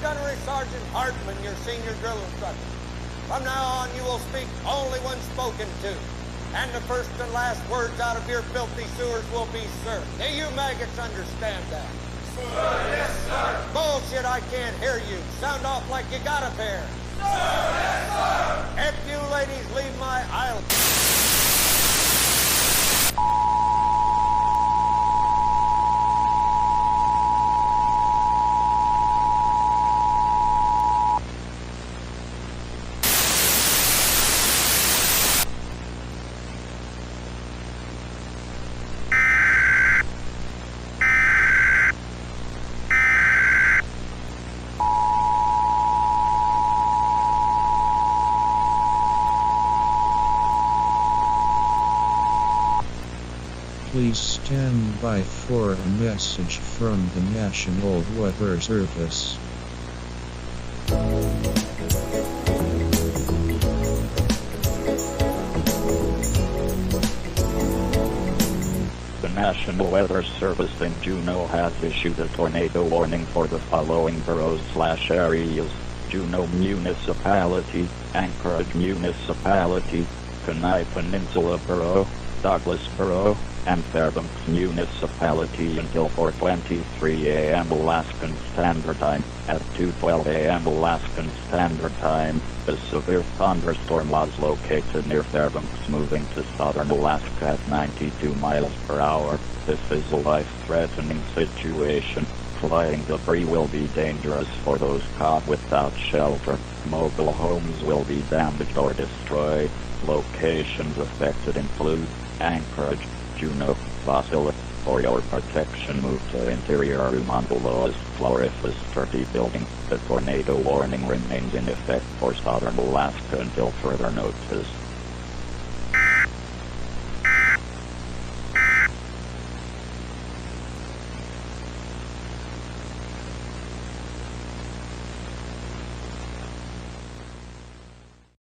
Gunnery Sergeant Hartman, your senior drill instructor. From now on, you will speak only when spoken to. And the first and last words out of your filthy sewers will be, sir. Do you maggots understand that? Sir, yes, sir. Bullshit, I can't hear you. Sound off like you got a pair. Sir, yes, sir. If you ladies leave my aisle... Please stand by for a message from the National Weather Service. The National Weather Service in Juneau has issued a tornado warning for the following boroughs/areas: Juneau Municipality, Anchorage Municipality, Kenai Peninsula Borough, Douglas Borough, and Fairbanks Municipality until 4:23 a.m. Alaskan Standard Time. At 2:12 a.m. Alaskan Standard Time, a severe thunderstorm was located near Fairbanks, moving to southern Alaska at 92 miles per hour. This is a life-threatening situation. Flying debris will be dangerous for those caught without shelter. Mobile homes will be damaged or destroyed. Locations affected include Anchorage, Juneau, Wasilla. For your protection, move to interior room on the lowest floor if a sturdy building. The tornado warning remains in effect for southern Alaska until further notice.